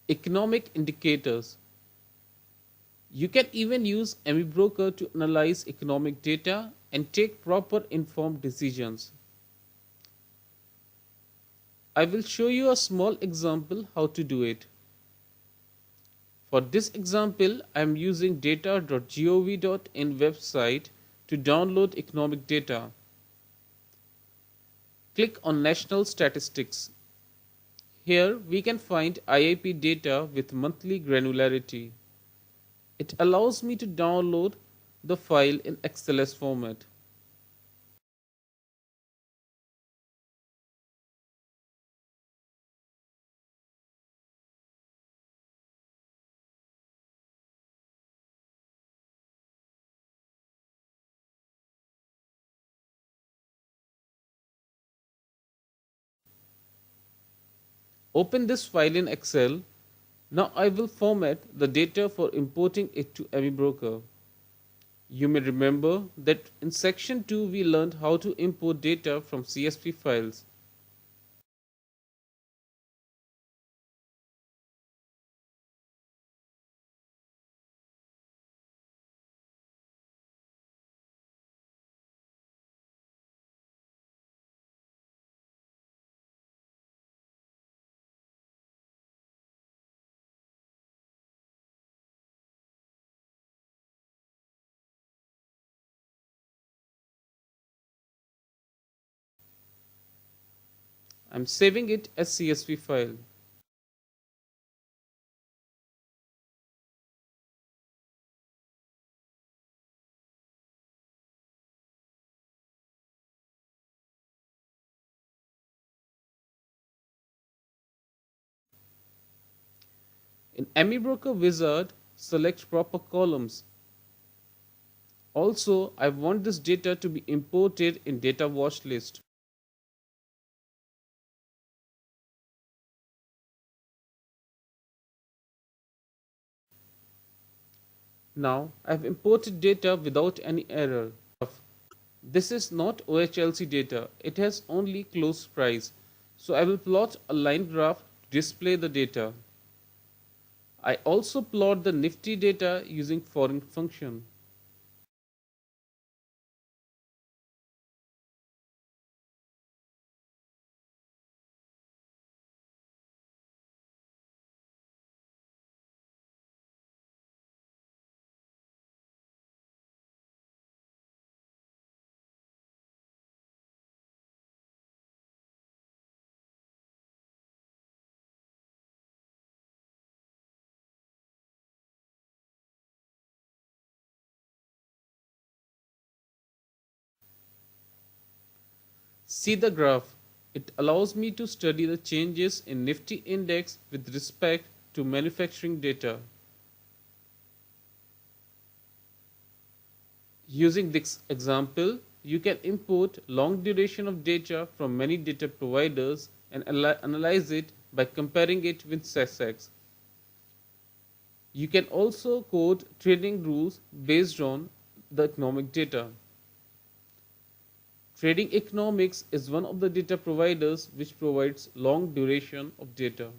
Economic indicators. You can even use Amibroker to analyze economic data and take proper informed decisions. I will show you a small example how to do it. For this example, I am using data.gov.in website to download economic data. Click on National Statistics. Here we can find IIP data with monthly granularity. It allows me to download the file in XLS format. Open this file in Excel. Now I will format the data for importing it to Amibroker. You may remember that in section 2 we learned how to import data from CSV files. I'm saving it as CSV file. In Amibroker wizard, select proper columns. Also, I want this data to be imported in data watch list. Now I've imported data without any error. This is not OHLC data, it has only close price. So I will plot a line graph to display the data. I also plot the Nifty data using foreign function. See the graph. It allows me to study the changes in Nifty index with respect to manufacturing data. Using this example, you can import long duration of data from many data providers and analyze it by comparing it with SESEX. You can also code trading rules based on the economic data. Trading Economics is one of the data providers which provides long duration of data.